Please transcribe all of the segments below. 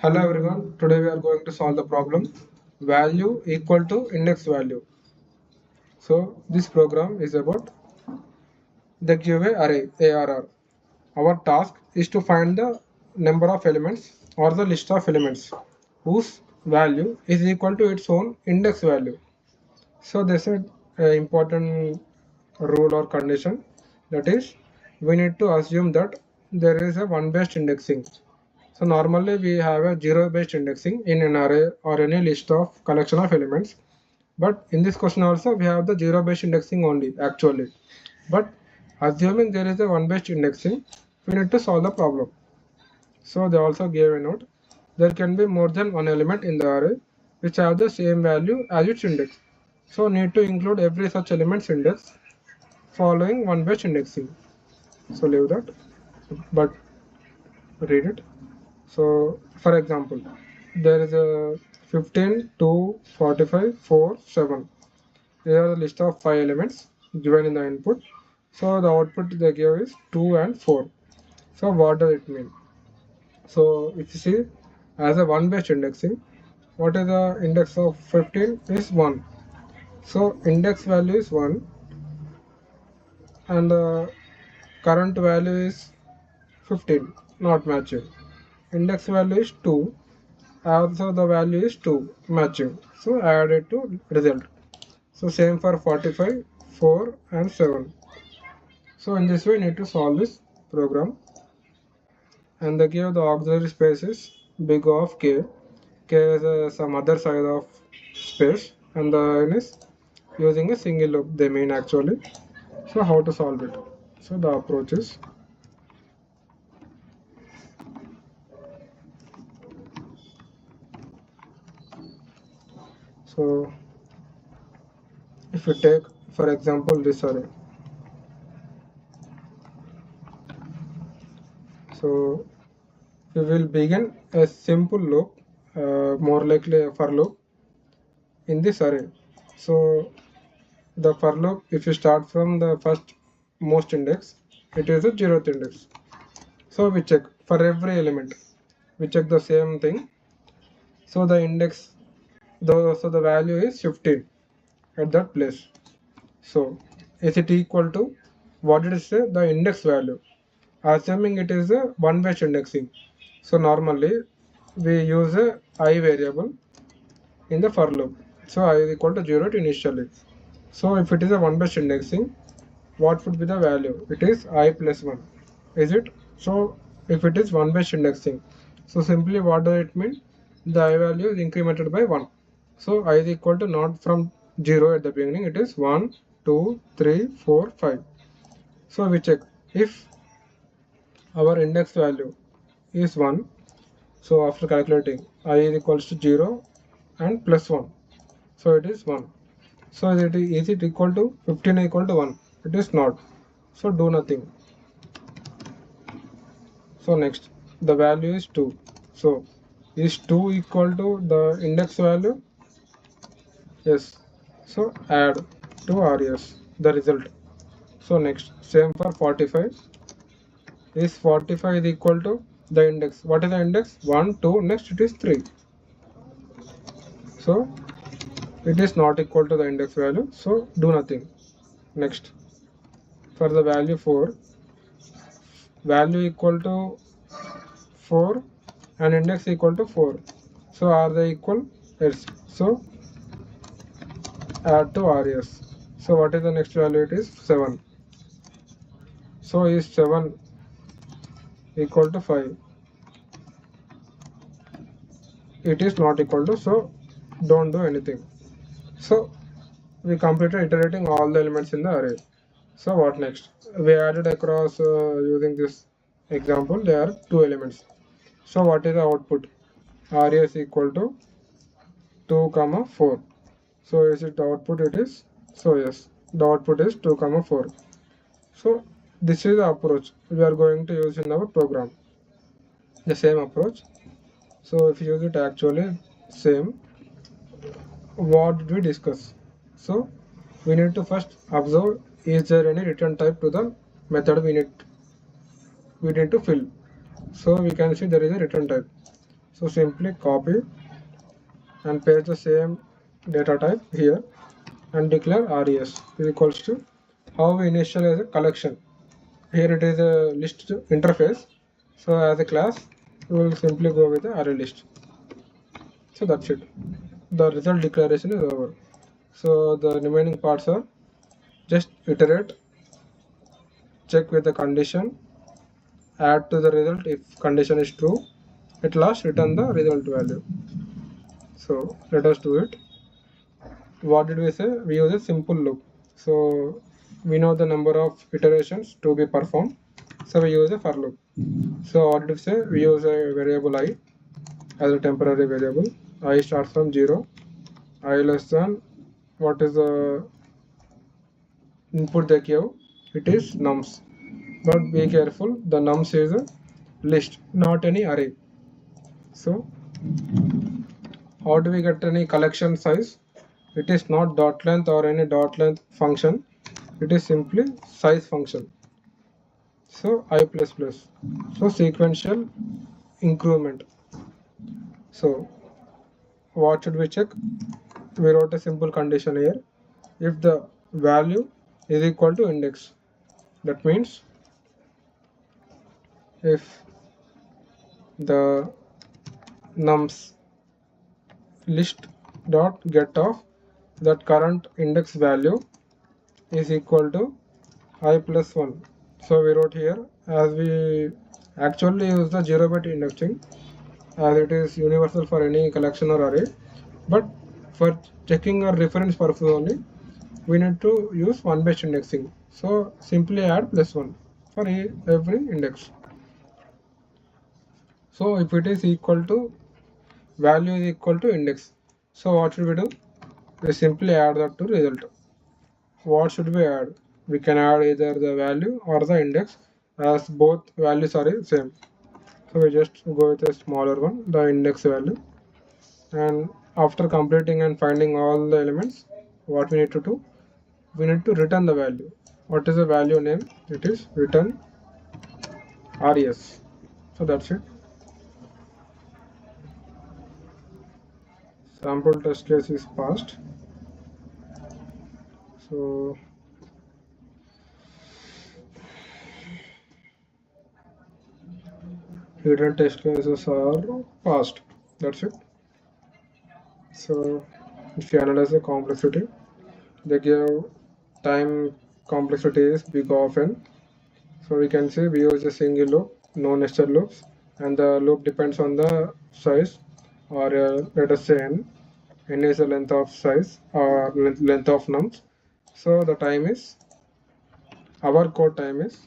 Hello everyone, today we are going to solve the problem value equal to index value. So this program is about the giveaway array ARR. Our task is to find the number of elements or the list of elements whose value is equal to its own index value. So this is an important rule or condition, that is we need to assume that there is a one based indexing. So normally we have a zero based indexing in an array or any list of collection of elements. But in this question also we have the zero based indexing only actually. But assuming there is a one based indexing, we need to solve the problem. So they also gave a note. There can be more than one element in the array which have the same value as its index. So need to include every such element's index following one based indexing. So leave that, but read it. So for example, there is a 15, 2, 45, 4, 7. These are the list of 5 elements given in the input. So the output they give is 2 and 4. So what does it mean? So if you see as a one based indexing, what is the index of 15 is 1. So index value is 1 and the current value is 15, not matching. Index value is 2, also the value is 2, matching. So add it to result. So same for 45, 4 and 7. So in this way we need to solve this program, and they give the auxiliary spaces big O of k. K is some other side of space and the n is using a single loop they mean actually. So how to solve it? So the approach is, so if you take for example this array, so we will begin a simple loop, more likely a for loop in this array. So the for loop, if you start from the first most index, it is the 0th index. So we check for every element, we check the same thing. So the index, so the value is 15 at that place. So is it equal to, what did it say, the index value, assuming it is a one based indexing. So normally we use a I variable in the for loop. So I is equal to 0 initially. So if it is a one based indexing, what would be the value? It is I plus 1. Is it? So if it is one based indexing, so simply what does it mean? The I value is incremented by 1. So I is equal to not from 0 at the beginning, it is 1, 2, 3, 4, 5. So we check if our index value is 1. So after calculating, I is equals to 0 and plus 1. So it is 1. So is it equal to 15 equal to 1? It is not. So do nothing. So next, the value is 2. So is 2 equal to the index value? Yes. So add to RS the result. So next, same for 45. Is 45 is equal to the index? What is the index? 1, 2, next it is 3. So it is not equal to the index value. So do nothing. Next, for the value 4, value equal to 4 and index equal to 4. So are they equal? Yes. So add to RS. So what is the next value? It is 7. So is 7 equal to 5? It is not equal to, so don't do anything. So we completed iterating all the elements in the array. So what next? We added across using this example, there are 2 elements. So what is the output? RS equal to 2 comma 4. So is it the output? It is. So yes, the output is 2 comma 4. So this is the approach we are going to use in our program, the same approach. So if you use it actually same, what did we discuss? So we need to first observe, is there any return type to the method we need to fill. So we can see there is a return type. So simply copy and paste the same data type here and declare res is equals to how we initialize a collection. Here it is a list interface. So as a class, we will simply go with the array list. So that's it. The result declaration is over. So the remaining parts are just iterate, check with the condition, add to the result if condition is true. At last, return the result value. So let us do it. What did we say? We use a simple loop. So we know the number of iterations to be performed. So we use a for loop. So what did we say? We use a variable I as a temporary variable. I starts from 0. I less than what is the input they give? It is nums. But be careful, the nums is a list, not any array. So how do we get any collection size? It is not dot length or any dot length function. It is simply size function. So I plus plus. So sequential increment. So what should we check? We wrote a simple condition here. If the value is equal to index, that means if the nums list dot get of that current index value is equal to I plus 1. So we wrote here, as we actually use the 0-bit indexing as it is universal for any collection or array, but for checking our reference purpose only we need to use 1-bit indexing. So simply add plus 1 for every index. So if it is equal to value is equal to index, so what should we do? We simply add that to result. What should we add? We can add either the value or the index, as both values are same. So we just go with a smaller one, the index value. And after completing and finding all the elements, what we need to do? We need to return the value. What is the value name? It is return res. So that's it. Sample test case is passed. So hidden test cases are passed. That's it. So if you analyze the complexity, they give time complexity is big of n. So we can see we use a single loop, no nested loops, and the loop depends on the size, or let us say n. N is the length of size or length of nums. So the time is, our code time is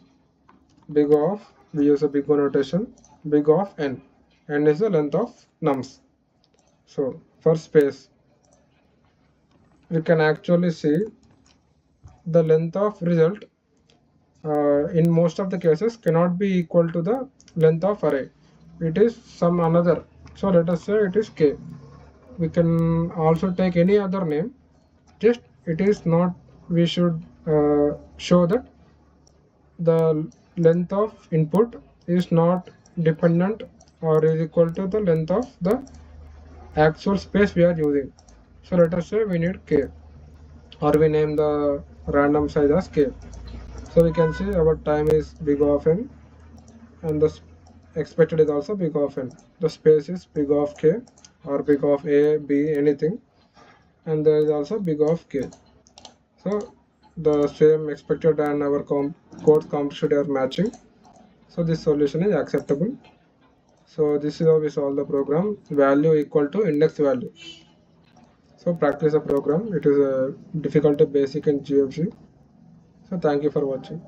big of, we use a big O notation, big of n. N is the length of nums. So for space, we can actually see the length of result in most of the cases cannot be equal to the length of array. It is some another. So let us say it is k. We can also take any other name. Just it is not. We should show that the length of input is not dependent or is equal to the length of the actual space we are using. So let us say we need k, or we name the random size as k. So we can see our time is big of n, and the expected is also big of n. The space is big of k, or big of a, b, anything, and there is also big of k. So the same expected and our code complexity are matching. So this solution is acceptable. So this is how we solve the program, value equal to index value. So practice the program. It is a difficult basic in GFG. So thank you for watching.